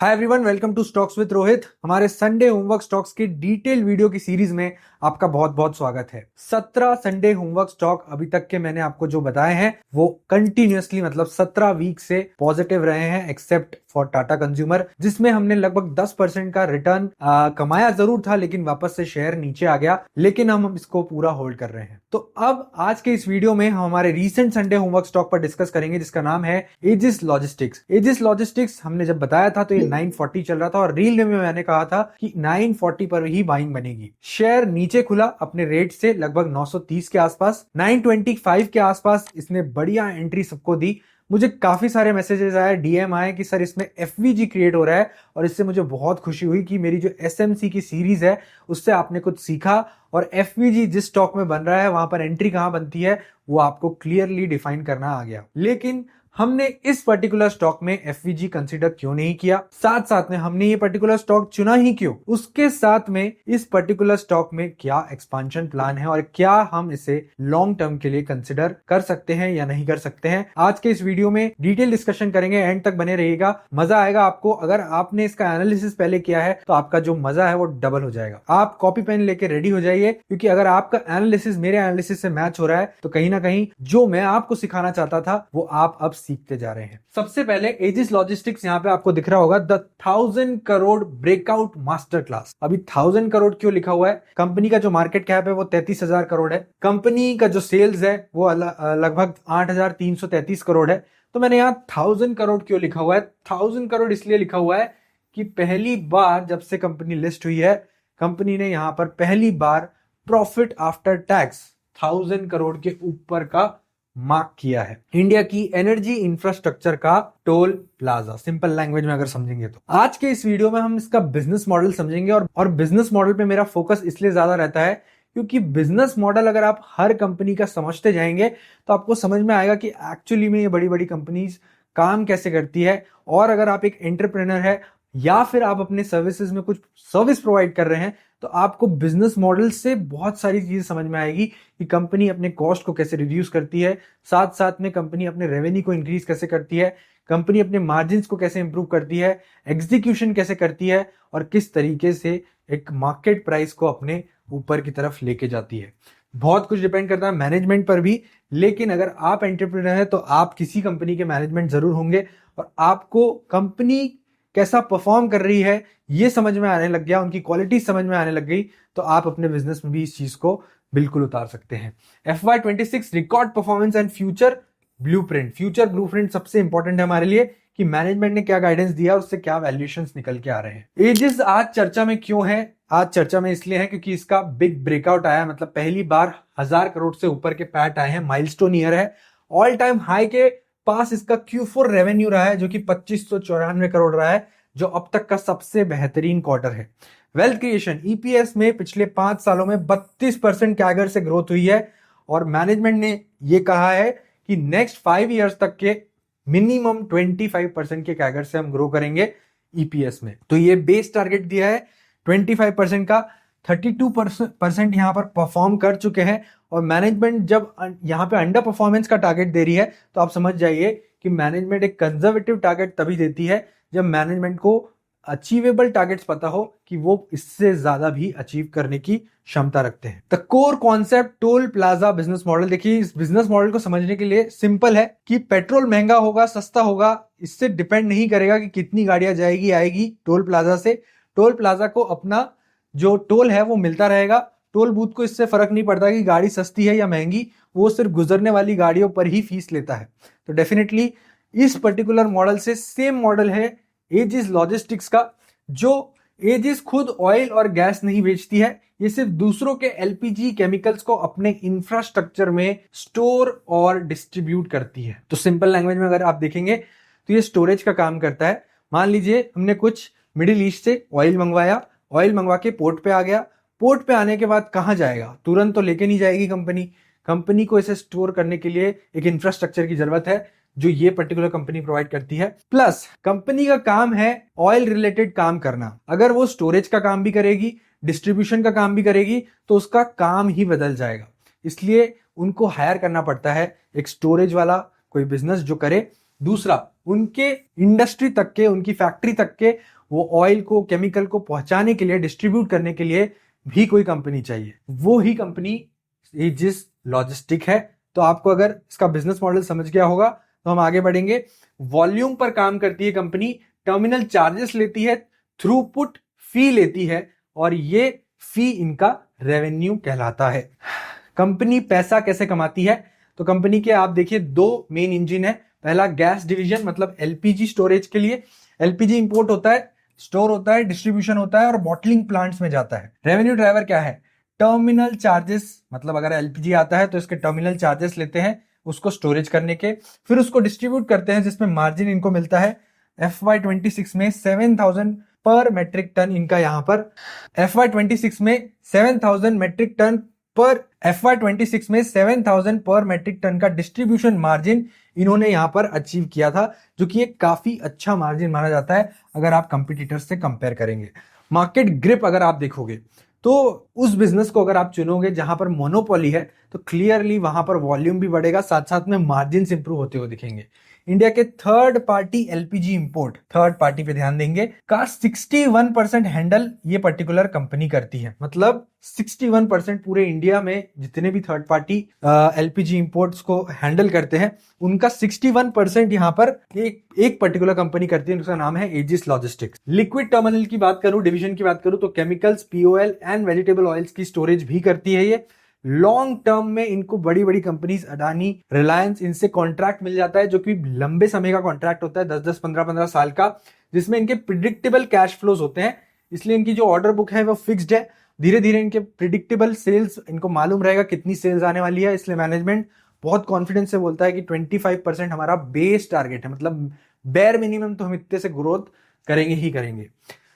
Hi everyone, welcome to stocks with Rohit. हमारे Sunday homework stocks की detail video की series में आपका बहुत बहुत स्वागत है। 17 संडे होमवर्क स्टॉक अभी तक के मैंने आपको जो बताए हैं वो कंटिन्यूअसली मतलब 17 वीक से पॉजिटिव रहे हैं, एक्सेप्ट फॉर टाटा कंज्यूमर, जिसमें हमने लगभग 10% का रिटर्न कमाया जरूर था, लेकिन वापस से शेयर नीचे आ गया, लेकिन हम इसको पूरा होल्ड कर रहे हैं। तो अब आज के इस वीडियो में हम हमारे रीसेंट संडे होमवर्क स्टॉक पर डिस्कस करेंगे, जिसका नाम है एजिस लॉजिस्टिक्स। एजिस लॉजिस्टिक्स हमने जब बताया था तो ये 940 चल रहा था और रील में मैंने कहा था कि 940 पर ही बाइंग बनेगी। शेयर नीचे खुला अपने रेट से लगभग 930 के आसपास, 925 के आसपास इसने बढ़िया एंट्री सबको दी। मुझे काफी सारे मैसेजेस आए, डीएम आए कि सर इसमें एफवीजी क्रिएट हो रहा है, और इससे मुझे बहुत खुशी हुई कि मेरी जो एसएमसी की सीरीज है उससे आपने कुछ सीखा और एफवीजी जिस स्टॉक में बन रहा है वहां पर एंट्री कहां बनती है वो आपको क्लियरली डिफाइन करना आ गया। लेकिन हमने इस पर्टिकुलर स्टॉक में एफवीजी कंसीडर क्यों नहीं किया, साथ साथ में हमने ये पर्टिकुलर स्टॉक चुना ही क्यों, उसके साथ में इस पर्टिकुलर स्टॉक में क्या एक्सपांशन प्लान है और क्या हम इसे लॉन्ग टर्म के लिए कंसीडर कर सकते हैं या नहीं कर सकते हैं, आज के इस वीडियो में डिटेल डिस्कशन करेंगे। एंड तक बने रहिएगा, मजा आएगा आपको। अगर आपने इसका एनालिसिस पहले किया है तो आपका जो मजा है वो डबल हो जाएगा। आप कॉपी पेन लेके रेडी हो जाइए, क्योंकि अगर आपका एनालिसिस मेरे एनालिसिस से मैच हो रहा है तो कहीं ना कहीं जो मैं आपको सिखाना चाहता था वो आप अब सीखते जा रहे हैं। सबसे पहले एजिस लॉजिस्टिक्स, यहां पे आपको दिख रहा होगा the 1000 crore breakout master class. अभी 1000 करोड़ क्यों लिखा हुआ है? कंपनी का जो मार्केट कैप है वो 33,000 करोड़ है, कंपनी का जो सेल्स है वो लगभग 8,333 करोड़ है। तो मैंने यहां 1000 करोड़ क्यों लिखा हुआ है? 1000 करोड़ इसलिए लिखा हुआ है कि पहली बार जब से कंपनी लिस्ट हुई है, कंपनी ने यहां पर पहली बार प्रॉफिट आफ्टर टैक्स 1000 करोड़ के ऊपर का मार्क किया है। इंडिया की एनर्जी इंफ्रास्ट्रक्चर का टोल प्लाजा, सिंपल लैंग्वेज में अगर समझेंगे तो। आज के इस वीडियो में हम इसका बिजनेस मॉडल समझेंगे, और बिजनेस मॉडल पे मेरा फोकस इसलिए ज्यादा रहता है क्योंकि बिजनेस मॉडल अगर आप हर कंपनी का समझते जाएंगे तो आपको समझ में आएगा कि एक्चुअली में ये बड़ी बड़ी कंपनीज काम कैसे करती है। और अगर आप एक एंटरप्रेन्योर है या फिर आप अपने सर्विसेज में कुछ सर्विस प्रोवाइड कर रहे हैं तो आपको बिजनेस मॉडल से बहुत सारी चीजें समझ में आएगी कि कंपनी अपने कॉस्ट को कैसे रिड्यूस करती है, साथ साथ में कंपनी अपने रेवेन्यू को इंक्रीज कैसे करती है, कंपनी अपने मार्जिन्स को कैसे इंप्रूव करती है, एग्जीक्यूशन कैसे करती है, और किस तरीके से एक मार्केट प्राइस को अपने ऊपर की तरफ लेके जाती है। बहुत कुछ डिपेंड करता है मैनेजमेंट पर भी, लेकिन अगर आप एंटरप्रेन्योर है तो आप किसी कंपनी के मैनेजमेंट जरूर होंगे और आपको कंपनी कैसा परफॉर्म कर रही है ये समझ में आने लग गया, उनकी क्वालिटी समझ में आने लग गई, तो आप अपने बिजनेस में भी इस चीज को बिल्कुल उतार सकते हैं। FY26 record performance and future blueprint. Future blueprint सबसे इंपॉर्टेंट है हमारे लिए कि मैनेजमेंट ने क्या गाइडेंस दिया, उससे क्या वैल्यूएशंस निकल के आ रहे हैं। एजिस आज चर्चा में क्यों है? आज चर्चा में इसलिए है क्योंकि इसका बिग ब्रेकआउट आया, मतलब पहली बार 1000 करोड़ से ऊपर के पैट आए हैं, माइलस्टोन ईयर है। ऑल टाइम हाई के पास इसका Q4 रेवेन्यू रहा है जो कि 2594 करोड़ रहा है, जो अब तक का सबसे बेहतरीन क्वार्टर है। वेल्थ क्रिएशन, ईपीएस में पिछले 5 सालों में 32% कैगर से ग्रोथ हुई है, और मैनेजमेंट ने यह कहा है कि नेक्स्ट 5 इयर्स तक के मिनिमम 25% के कैगर से हम ग्रो करेंगे ईपीएस में। तो ये बेस टारगेट दिया है 25% का, 32% यहां पर परफॉर्म कर चुके हैं। और मैनेजमेंट जब यहां पे अंडर परफॉर्मेंस का टारगेट दे रही है तो आप समझ जाइए कि मैनेजमेंट एक कंजर्वेटिव टारगेट तभी देती है जब मैनेजमेंट को अचीवेबल टारगेट्स पता हो कि वो इससे ज्यादा भी अचीव करने की क्षमता रखते हैं। The core concept toll plaza business model. देखिए, इस बिजनेस मॉडल को समझने के लिए सिंपल है कि पेट्रोल महंगा होगा सस्ता होगा इससे डिपेंड नहीं करेगा कि कितनी गाड़ियां जाएगी आएगी टोल प्लाजा से। टोल प्लाजा को अपना जो टोल है वो मिलता रहेगा, टोल बूथ को इससे फर्क नहीं पड़ता कि गाड़ी सस्ती है या महंगी, वो सिर्फ गुजरने वाली गाड़ियों पर ही फीस लेता है। तो डेफिनेटली इस पर्टिकुलर मॉडल से सेम मॉडल है एजिस लॉजिस्टिक्स का। जो एजिस खुद ऑयल और गैस नहीं बेचती है, ये सिर्फ दूसरों के एलपीजी केमिकल्स को अपने इंफ्रास्ट्रक्चर में स्टोर और डिस्ट्रीब्यूट करती है। तो सिंपल लैंग्वेज में अगर आप देखेंगे तो ये स्टोरेज का काम करता है। मान लीजिए हमने कुछ मिडिल ईस्ट से ऑयल मंगवाया, ऑयल मंगवा के पोर्ट पे आ गया, पोर्ट पे आने के बाद कहां जाएगा? तुरंत तो लेके नहीं जाएगी कंपनी को इसे स्टोर करने के लिए एक इंफ्रास्ट्रक्चर की जरूरत है जो ये पर्टिकुलर कंपनी प्रोवाइड करती है। प्लस कंपनी का काम है ऑयल रिलेटेड काम करना। अगर वो स्टोरेज का काम भी करेगी, डिस्ट्रीब्यूशन का काम भी करेगी, तो उसका काम ही बदल जाएगा। इसलिए उनको हायर करना पड़ता है एक स्टोरेज वाला कोई बिजनेस जो करे, दूसरा, उनके इंडस्ट्री तक के, उनकी फैक्ट्री तक के वो ऑयल को, केमिकल को पहुंचाने के लिए, डिस्ट्रीब्यूट करने के लिए भी कोई कंपनी चाहिए। वो ही कंपनी एजिस लॉजिस्टिक है। तो आपको अगर इसका बिजनेस मॉडल समझ गया होगा तो हम आगे बढ़ेंगे। वॉल्यूम पर काम करती है कंपनी, टर्मिनल चार्जेस लेती है, थ्रूपुट फी लेती है, और ये फी इनका रेवेन्यू कहलाता है। कंपनी पैसा कैसे कमाती है? तो कंपनी के आप देखिए दो मेन इंजन है। पहला गैस डिवीजन, मतलब एलपीजी स्टोरेज के लिए। एलपीजी इंपोर्ट होता है, स्टोर होता है, डिस्ट्रीब्यूशन होता है और बॉटलिंग प्लांट्स में जाता है। रेवेन्यू ड्राइवर क्या है? टर्मिनल चार्जेस, मतलब अगर एलपीजी आता है तो इसके टर्मिनल चार्जेस लेते हैं उसको स्टोरेज करने के, फिर उसको डिस्ट्रीब्यूट करते हैं जिसमें मार्जिन इनको मिलता है। FY26 में 7,000 पर मेट्रिक टन इनका यहां पर FY26 में 7,000 मेट्रिक टन पर FY26 में 7,000 पर मेट्रिक टन का डिस्ट्रीब्यूशन मार्जिन इन्होंने यहां पर अचीव किया था, जो कि एक काफी अच्छा मार्जिन माना जाता है अगर आप कंपटीटर्स से कंपेयर करेंगे। मार्केट ग्रिप अगर आप देखोगे तो उस बिजनेस को अगर आप चुनोगे जहां पर मोनोपोली है तो क्लियरली वहां पर वॉल्यूम भी बढ़ेगा, साथ साथ में मार्जिन इंप्रूव होते हुए दिखेंगे। इंडिया के third party LPG import, third party पे ध्यान देंगे, का 61% हैंडल ये पर्टिकुलर कंपनी करती है। मतलब 61% पूरे इंडिया में जितने भी थर्ड पार्टी एलपीजी इंपोर्ट्स को हैंडल करते हैं उनका 61% यहाँ पर एक पर्टिकुलर कंपनी करती है, उसका नाम है एजिस लॉजिस्टिक्स। लिक्विड टर्मिनल की बात करूं, डिवीजन की बात करूं तो chemicals, POL and vegetable oils की स्टोरेज भी करती है ये। लॉन्ग टर्म में इनको बड़ी बड़ी कंपनीज, अडानी, रिलायंस, इनसे कॉन्ट्रैक्ट मिल जाता है जो कि लंबे समय का कॉन्ट्रैक्ट होता है, 10-10, 15-15 साल का, जिसमें इनके प्रिडिक्टेबल कैश फ्लोज होते हैं। इसलिए इनकी जो ऑर्डर बुक है वो फिक्स्ड है। धीरे धीरे इनके प्रिडिक्टेबल सेल्स, इनको मालूम रहेगा कितनी सेल्स आने वाली है, इसलिए मैनेजमेंट बहुत कॉन्फिडेंस से बोलता है कि 25% हमारा बेस टारगेट है, मतलब बेयर मिनिमम तो हम इतने से ग्रोथ करेंगे ही करेंगे।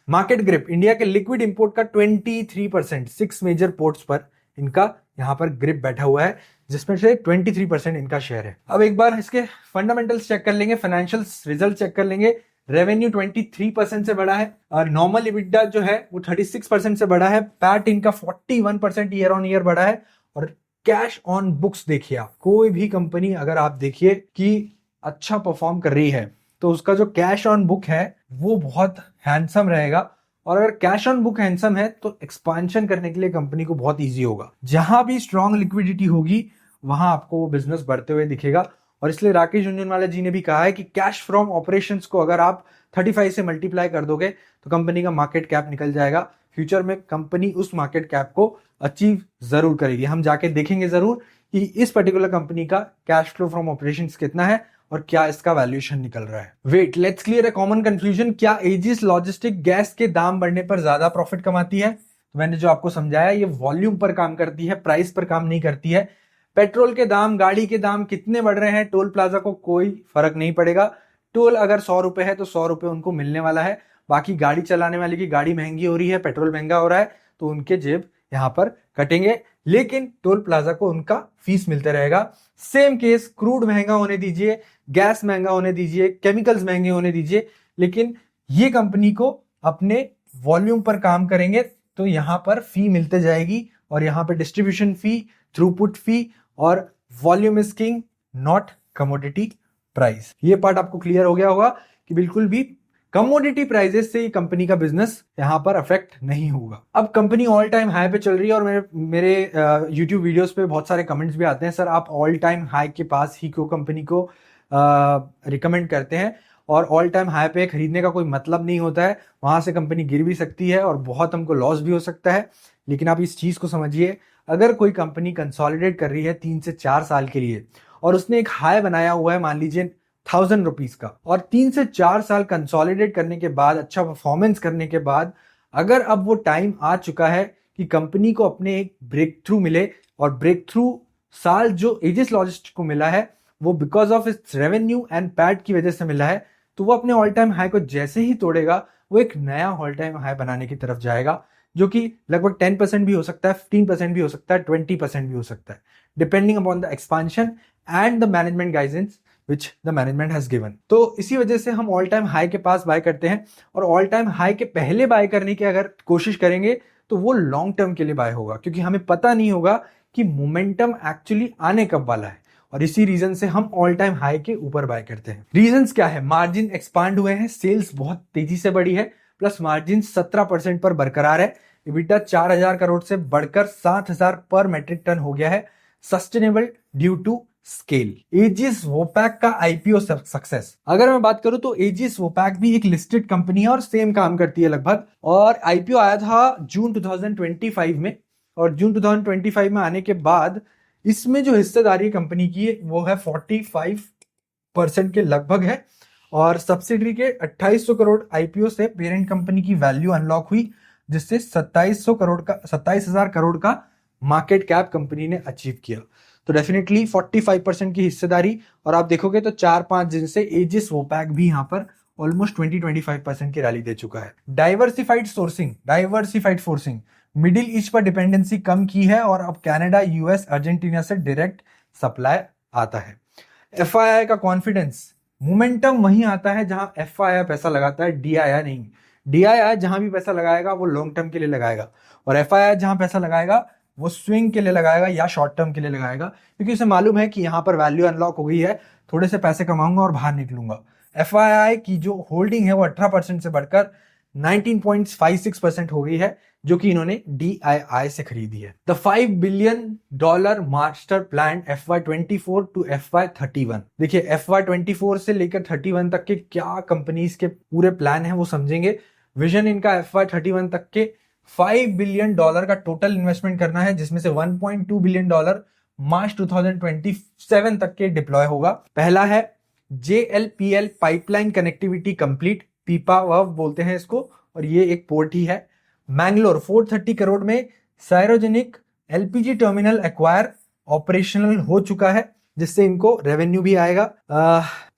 मार्केट ग्रिप, इंडिया के लिक्विड इंपोर्ट का 23%, 6 मेजर पोर्ट्स पर इनका यहां पर ग्रिप बैठा हुआ है, जिसमें से 23% इनका शेयर है। अब एक बार इसके फंडामेंटल्स चेक कर लेंगे, फाइनेंशियल्स रिजल्ट चेक कर लेंगे। रेवेन्यू 23% से बढ़ा है, और नॉर्मल इबिटा जो है वो 36% से बढ़ा है। पैट इनका 41% ईयर ऑन ईयर बढ़ा है। और कैश ऑन बुक्स देखिए आप, कोई भी कंपनी अगर आप देखिए कि अच्छा परफॉर्म कर रही है तो उसका जो कैश ऑन बुक है वो बहुत हैंडसम रहेगा, और अगर कैश ऑन बुक हैंडसम है तो एक्सपांशन करने के लिए कंपनी को बहुत इजी होगा। जहां भी स्ट्रांग लिक्विडिटी होगी वहां आपको वो बिजनेस बढ़ते हुए दिखेगा। और इसलिए राकेश झुनझुनवाला जी ने भी कहा है कि कैश फ्रॉम ऑपरेशंस को अगर आप 35 से मल्टीप्लाई कर दोगे तो कंपनी का मार्केट कैप निकल जाएगा। फ्यूचर में कंपनी उस मार्केट कैप को अचीव जरूर करेगी। हम जाके देखेंगे जरूर कि इस पर्टिकुलर कंपनी का कैश फ्लो फ्रॉम ऑपरेशंस कितना है और क्या इसका वैल्यूएशन निकल रहा है। Wait, let's clear a common confusion. क्या एजिस लॉजिस्टिक गैस के दाम बढ़ने पर ज्यादा प्रॉफिट कमाती है? तो मैंने जो आपको समझाया, ये वॉल्यूम पर काम करती है, प्राइस पर काम नहीं करती है। पेट्रोल के दाम, गाड़ी के दाम कितने बढ़ रहे हैं, टोल प्लाजा को कोई फर्क नहीं पड़ेगा। टोल अगर 100 रुपए है तो 100 रुपए उनको मिलने वाला है। बाकी गाड़ी चलाने वाले की गाड़ी महंगी हो रही है, पेट्रोल महंगा हो रहा है, तो उनके जेब यहां पर कटेंगे, लेकिन टोल प्लाजा को उनका फीस मिलते रहेगा। सेम केस, क्रूड महंगा होने दीजिए, गैस महंगा होने दीजिए, केमिकल्स महंगे होने दीजिए, लेकिन ये कंपनी को अपने वॉल्यूम पर काम करेंगे तो यहां पर फी मिलते जाएगी, और यहां पर डिस्ट्रीब्यूशन फी, थ्रूपुट फी और volume is king, not commodity price. ये पार्ट आपको क्लियर हो गया होगा कि बिल्कुल भी कमोडिटी प्राइजेस से कंपनी का बिजनेस यहां पर अफेक्ट नहीं होगा। अब कंपनी ऑल टाइम हाई पे चल रही है, और मेरे YouTube वीडियोस पे बहुत सारे कमेंट्स भी आते हैं, सर आप ऑल टाइम हाई के पास ही क्यों कंपनी को रिकमेंड करते हैं, और ऑल टाइम हाई पे खरीदने का कोई मतलब नहीं होता है, वहां से कंपनी गिर भी सकती है और बहुत हमको लॉस भी हो सकता है। लेकिन आप इस चीज को समझिए, अगर कोई कंपनी कंसोलिडेट कर रही है 3 से 4 साल के लिए और उसने एक हाई बनाया हुआ है मान लीजिए 1000 रुपीज का, और 3 से 4 साल कंसोलिडेट करने के बाद, अच्छा परफॉर्मेंस करने के बाद, अगर अब वो टाइम आ चुका है कि कंपनी को अपने एक ब्रेक थ्रू मिले, और ब्रेक थ्रू साल जो एजिस लॉजिस्टिक को मिला है वो because of its revenue and PAT की वजह से मिला है, तो वो अपने ऑल टाइम हाई को जैसे ही तोड़ेगा वो एक नया ऑल टाइम हाई बनाने की तरफ जाएगा, जो कि लगभग 10% भी हो सकता है, 15% भी हो सकता है, 20% भी हो सकता है, depending upon the expansion and the management guidance which the management has given. तो इसी वजह से हम ऑल टाइम हाई के पास बाय करते हैं, और ऑल टाइम हाई के पहले बाय करने की अगर कोशिश करेंगे तो वो लॉन्ग टर्म के लिए बाय होगा, क्योंकि हमें पता नहीं होगा कि मोमेंटम एक्चुअली आने कब वाला है। और इसी रीजन से हम ऑल टाइम हाई के ऊपर बाय करते हैं। रीजंस क्या है? मार्जिन एक्सपांड हुए हैं, सेल्स बहुत तेजी से बढ़ी है, प्लस मार्जिन 17% पर बरकरार है। EBITDA 4,000 करोड़ से बढ़कर 7,000 पर मेट्रिक टन हो गया है, sustainable due to scale. Aegis Vopak का आईपीओ सक्सेस, अगर मैं बात करूं तो एजिस वोपैक भी एक लिस्टेड कंपनी है और सेम काम करती है लगभग, और आईपीओ आया था जून 2025 में, और जून 2025 में आने के बाद इसमें जो हिस्सेदारी कंपनी की है वो है 45% के लगभग है, और सब्सिडरी के 2800 करोड़ आईपीओ से पेरेंट कंपनी की वैल्यू अनलॉक हुई, जिससे 27,000 करोड़ का मार्केट कैप कंपनी ने अचीव किया। तो डेफिनेटली 45% की हिस्सेदारी, और आप देखोगे तो 4-5 दिन से एजिस वोपैक भी यहां पर ऑलमोस्ट 20-25% की रैली दे चुका है। डाइवर्सिफाइड सोर्सिंग, मिडिल ईस्ट पर डिपेंडेंसी कम की है, और अब कनाडा, यूएस, अर्जेंटीना से डायरेक्ट सप्लाई आता है। एफआईआई का कॉन्फिडेंस, मोमेंटम वहीं आता है जहां एफआईआई पैसा लगाता है, डीआईआई नहीं। डीआईआई जहां भी पैसा लगाएगा वो लॉन्ग टर्म के लिए लगाएगा, और एफआईआई जहां पैसा लगाएगा वो स्विंग के लिए लगाएगा या शॉर्ट टर्म के लिए लगाएगा, क्योंकि उसे मालूम है कि यहां पर वैल्यू अनलॉक हो गई है, थोड़े से पैसे कमाऊंगा और बाहर निकलूंगा। एफआईआई की जो होल्डिंग है वो 18% से बढ़कर 19.56% हो गई है, जो कि इन्होंने डीआईआई से खरीदी है। The $5 billion master plan FY24 to FY31। देखिए FY24 से लेकर 31 तक के क्या कंपनीज के पूरे प्लान है वो समझेंगे। विजन इनका FY31 तक के $5 बिलियन का टोटल इन्वेस्टमेंट करना है, जिसमें से $1.2 बिलियन मार्च 2027 तक के डिप्लॉय होगा। पहला है JLPL पाइपलाइन कनेक्टिविटी कंप्लीट, पीपा वर्व बोलते हैं इसको, और ये एक पोर्ट ही है। मैंगलोर 430 करोड़ में साइरोजेनिक एलपीजी टर्मिनल एक्वायर ऑपरेशनल हो चुका है, जिससे इनको रेवेन्यू भी आएगा।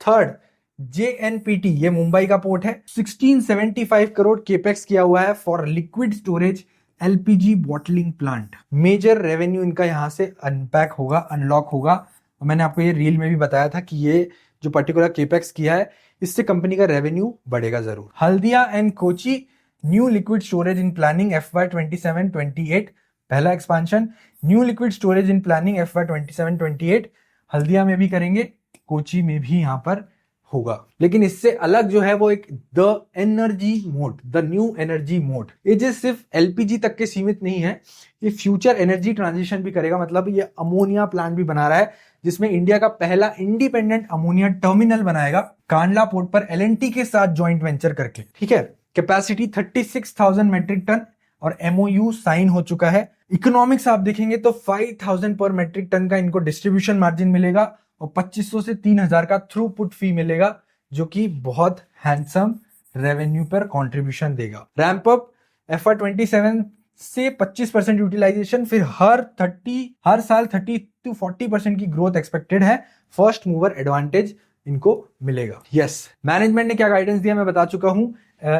थर्ड JNPT, ये मुंबई का पोर्ट है, 1675 करोड़ केपेक्स किया हुआ है for liquid storage LPG bottling plant. Major revenue इनका यहां से अनपैक होगा, अनलॉक होगा। मैंने आपको ये रील में भी बताया था कि ये जो पर्टिकुलर केपेक्स किया है इससे कंपनी का रेवेन्यू बढ़ेगा जरूर। Haldia and Kochi new liquid storage in planning FY27-28, पहला expansion. New liquid storage in planning FY27-28 Haldia में भी करेंगे, कोची में भी यहां पर होगा। लेकिन इससे अलग जो है वो एक द न्यू एनर्जी मोड। ये जो सिर्फ एलपीजी तक के सीमित नहीं है, ये फ्यूचर एनर्जी ट्रांजिशन भी करेगा। मतलब ये अमोनिया प्लांट भी बना रहा है, जिसमें इंडिया का पहला इंडिपेंडेंट अमोनिया टर्मिनल बनाएगा कांडला पोर्ट पर एलएनटी के साथ ज्वाइंट वेंचर करके। ठीक है, कैपेसिटी 36,000 मेट्रिक टन, और एमओयू साइन हो चुका है। इकोनॉमिक्स आप देखेंगे तो 5,000 पर मेट्रिक टन का इनको डिस्ट्रीब्यूशन मार्जिन मिलेगा, और 2,500 से 3,000 का थ्रूपुट फी मिलेगा, जो कि बहुत हैंडसम रेवेन्यू पर कंट्रीब्यूशन देगा। रैंप अप FY27 से 25% यूटिलाइजेशन, फिर हर साल 30 to 40% की ग्रोथ एक्सपेक्टेड है। फर्स्ट मूवर एडवांटेज इनको मिलेगा। यस, मैनेजमेंट ने क्या गाइडेंस दिया मैं बता चुका हूं।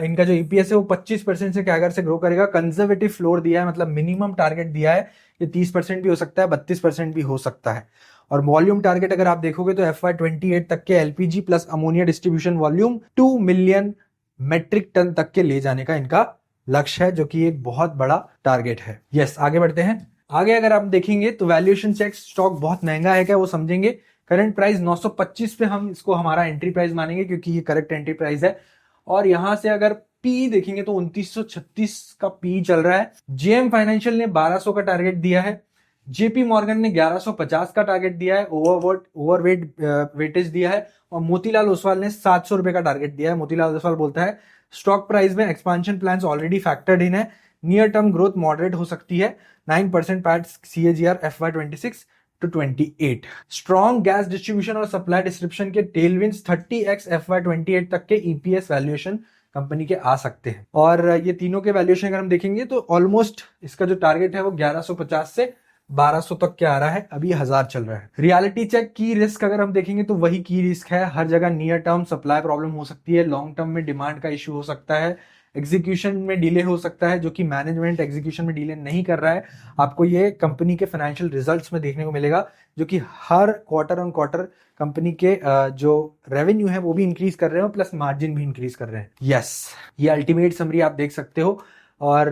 इनका जो ईपीएस है वो 25% से कैगर से ग्रो करेगा। कंजर्वेटिव फ्लोर दिया है, मतलब मिनिमम टारगेट दिया है, ये 30% भी हो सकता है, 32% भी हो सकता है। और वॉल्यूम टारगेट अगर आप देखोगे तो FY28 तक के LPG plus ammonia distribution volume 2 million metric tonne तक के ले जाने का इनका लक्ष्य है, जो कि एक बहुत बड़ा टारगेट है। यस, आगे बढ़ते हैं। आगे अगर आप देखेंगे तो वैल्यूएशन चेक, स्टॉक बहुत महंगा है क्या वो समझेंगे। करंट प्राइस 925 पे हम इसको हमारा एंट्री प्राइस मानेंगे, क्योंकि ये करेक्ट एंट्री प्राइस है। और यहां से अगर पी देखेंगे तो 2936 का पी चल रहा है। जेएम फाइनेंशियल ने 1200 का टारगेट दिया है। जेपी मॉर्गन ने 1150 का टारगेट दिया है, ओवरवेट वेटेज दिया है, और मोतीलाल ओसवाल ने 700 रुपए का टारगेट दिया है। मोतीलाल ओसवाल बोलता है स्टॉक प्राइस में एक्सपांशन प्लान्स ऑलरेडी फैक्टर्ड इन है, नियर टर्म ग्रोथ मॉडरेट हो सकती है, 9% PAT CAGR FY26 to 28। Strong gas distribution और सप्लाई डिस्क्रिप्शन के टेलविंड्स 30x FY28 तक के ईपीएस वैल्यूएशन कंपनी के आ सकते हैं। और ये तीनों के वैल्यूएशन अगर हम देखेंगे तो ऑलमोस्ट इसका जो टारगेट है वो 1150 से 1200 तक के आ रहा है, अभी 1000 चल रहा है। रियलिटी चेक की रिस्क अगर हम देखेंगे तो वही की रिस्क है। हर जगह नियर टर्म सप्लाई प्रॉब्लम हो सकती है, लॉन्ग टर्म में डिमांड का इश्यू हो सकता है, एग्जीक्यूशन में डिले हो सकता है, जो कि मैनेजमेंट एग्जीक्यूशन में डिले नहीं कर रहा है। आपको ये कंपनी के फाइनेंशियल रिजल्ट्स में देखने को मिलेगा, जो कि हर क्वार्टर ऑन क्वार्टर कंपनी के जो रेवेन्यू है वो भी इंक्रीज कर रहे हो, प्लस मार्जिन भी इंक्रीज कर रहे हैं। यस, ये अल्टीमेट समरी आप देख सकते हो। और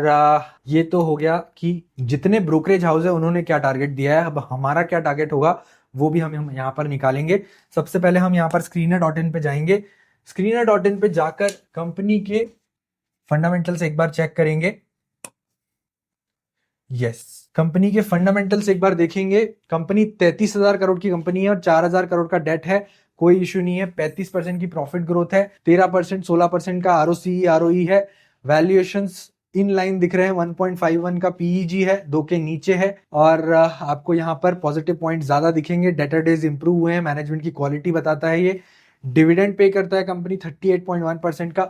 ये तो हो गया कि जितने ब्रोकरेज हाउस है उन्होंने क्या टारगेट दिया है। अब हमारा क्या टारगेट होगा वो भी हम यहाँ पर निकालेंगे। सबसे पहले हम यहाँ पर screener.in पे जाएंगे। screener.in पे जाकर कंपनी के फंडामेंटल्स एक बार चेक करेंगे। यस, कंपनी के फंडामेंटल्स एक बार देखेंगे। कंपनी 33,000 करोड़ की कंपनी है और 4,000 करोड़ का डेट है, कोई इश्यू नहीं है। 35% की प्रॉफिट ग्रोथ है, 13% 16% का आरओसी आरओई है। वैल्यूएशंस इन लाइन दिख रहे हैं, 1.51 का पीईजी है, 2 के नीचे है। और आपको यहाँ पर पॉजिटिव पॉइंट ज्यादा दिखेंगे। डेटर डेज इंप्रूव हुए हैं, मैनेजमेंट की क्वालिटी बताता है ये। डिविडेंड पे करता है कंपनी 38.1% का,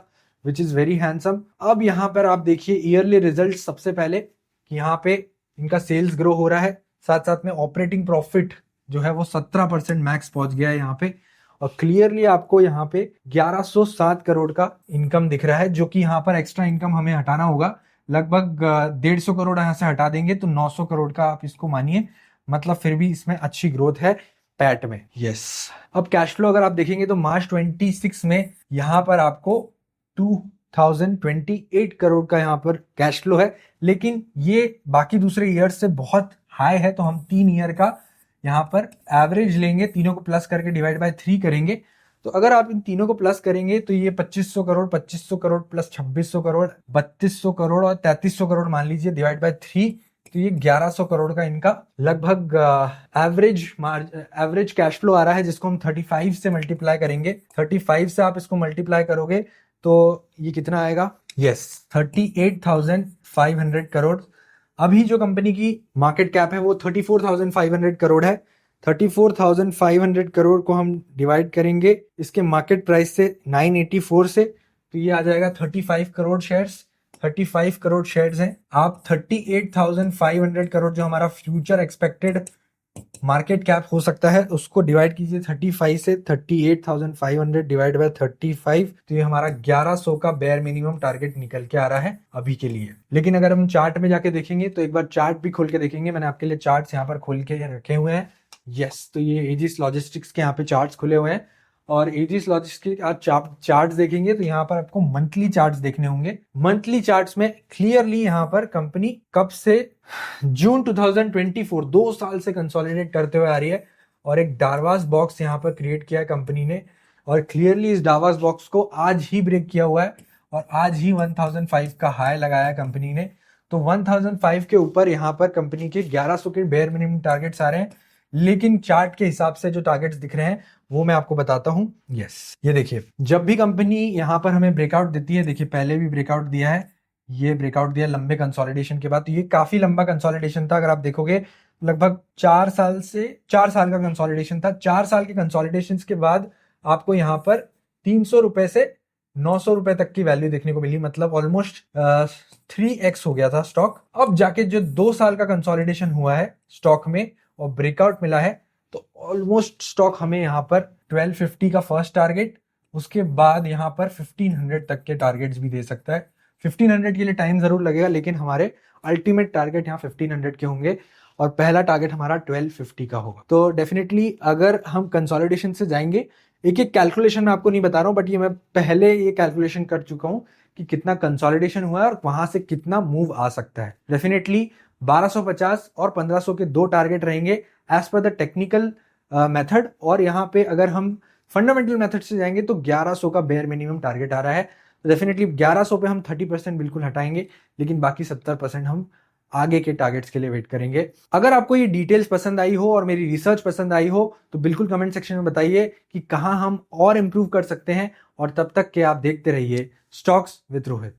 विच इज वेरी हैंडसम। अब यहाँ पर आप देखिए ईयरली रिजल्ट। सबसे पहले कि यहाँ पे इनका सेल्स ग्रो हो रहा है, साथ साथ में ऑपरेटिंग प्रॉफिट जो है वो 17% मैक्स पहुंच गया है यहाँ पे। और क्लियरली आपको यहाँ पे 1107 करोड़ का इनकम दिख रहा है, जो कि यहाँ पर एक्स्ट्रा इनकम हमें हटाना होगा। लगभग 150 करोड़ यहाँ से हटा देंगे तो 900 करोड़ का आप इसको मानिए। मतलब फिर भी इसमें अच्छी ग्रोथ है पैट में। यस, अब कैश फ्लो अगर आप देखेंगे तो मार्च 26 में यहाँ पर आपको 2028 करोड़ का यहाँ पर कैश फ्लो है, लेकिन ये बाकी दूसरे ईयर से बहुत हाई है। तो हम 3 ईयर का यहाँ पर एवरेज लेंगे, तीनों को प्लस करके डिवाइड बाय 3 करेंगे। तो अगर आप इन तीनों को प्लस करेंगे तो ये 2500 करोड़, 2500 करोड़ प्लस 2600 करोड़, 3200 करोड़ और 3300 करोड़ मान लीजिए डिवाइड बाय 3। तो ये 1100 करोड़ का इनका लगभग एवरेज कैश फ्लो आ रहा है, जिसको हम 35 से मल्टीप्लाई करेंगे। 35 से आप इसको मल्टीप्लाई करोगे तो ये कितना आएगा? यस, 38,500 करोड़। अभी जो कंपनी की मार्केट कैप है वो 34,500 करोड़ है। 34,500 करोड़ को हम डिवाइड करेंगे इसके मार्केट प्राइस से 984 से, तो ये आ जाएगा 35 करोड़ शेयर्स। 35 करोड़ शेयर्स हैं। आप 38,500 करोड़ जो हमारा फ्यूचर एक्सपेक्टेड मार्केट कैप हो सकता है उसको डिवाइड कीजिए 35 से। 38,500 डिवाइड बाय 35, तो ये हमारा 1100 का बेयर मिनिमम टारगेट निकल के आ रहा है अभी के लिए। लेकिन अगर हम चार्ट में जाके देखेंगे तो एक बार चार्ट भी खोल के देखेंगे। मैंने आपके लिए चार्ट्स यहाँ पर खोल के रखे हुए हैं। यस, तो ये एजिस लॉजिस्टिक्स के यहाँ पे चार्ट्स खुले हुए हैं और एजिस लॉजिस्टिक्स के आप चार्ट्स देखेंगे तो यहाँ पर आपको मंथली चार्ट्स देखने होंगे। मंथली चार्ट्स में क्लियरली यहाँ पर कंपनी कब से जून 2024 2 साल से कंसोलिडेट करते हुए आ रही है और एक डार्वास बॉक्स यहाँ पर क्रिएट किया है कंपनी ने। और क्लियरली इस डार्वास बॉक्स को आज ही ब्रेक किया हुआ है और आज ही 1005 का हाई लगाया कंपनी ने। तो 1005 के ऊपर यहाँ पर कंपनी के 1100 के बेयर मिनिमम टारगेट्स आ रहे हैं। लेकिन चार्ट के हिसाब से जो टारगेट्स दिख रहे हैं वो मैं आपको बताता हूं। यस, ये देखिए, जब भी कंपनी यहां पर हमें ब्रेकआउट देती है, देखिए पहले भी ब्रेकआउट दिया है, ये ब्रेकआउट दिया लंबे कंसोलिडेशन के बाद। तो ये काफी लंबा कंसोलिडेशन था। अगर आप देखोगे लगभग 4 साल का कंसोलिडेशन था। 4 साल के कंसोलिडेशन के बाद आपको यहाँ पर 300 रुपए से 900 रुपए तक की वैल्यू देखने को मिली। मतलब ऑलमोस्ट 3x हो गया था स्टॉक। अब जाके जो 2 साल का कंसोलिडेशन हुआ है स्टॉक में और ब्रेकआउट मिला है, तो ऑलमोस्ट स्टॉक हमें यहाँ पर 1250 का फर्स्ट टारगेट, उसके बाद यहाँ पर 1500 तक के टारगेट्स भी दे सकता है। 1500 के लिए टाइम जरूर लगेगा, लेकिन हमारे अल्टीमेट टारगेट यहाँ 1500 के होंगे और पहला टारगेट हमारा 1250 का होगा। तो डेफिनेटली अगर हम कंसोलिडेशन से जाएंगे, एक एक कैलकुलेशन मैं आपको नहीं बता रहा हूं, बट ये मैं पहले ये कैलकुलेशन कर चुका हूं कि कितना कंसोलिडेशन हुआ है और वहां से कितना मूव आ सकता है। डेफिनेटली 1250 और 1500 के 2 टारगेट रहेंगे as per the technical method. और यहाँ पे अगर हम फंडामेंटल मेथड से जाएंगे तो 1100 का बेयर मिनिमम टारगेट आ रहा है। तो डेफिनेटली 1100 पे हम 30% बिल्कुल हटाएंगे, लेकिन बाकी 70% हम आगे के टारगेट्स के लिए वेट करेंगे। अगर आपको ये डिटेल्स पसंद आई हो और मेरी रिसर्च पसंद आई हो तो बिल्कुल कमेंट सेक्शन में बताइए कि कहाँ हम और इंप्रूव कर सकते हैं। और तब तक के आप देखते रहिए स्टॉक्स विद रोहित।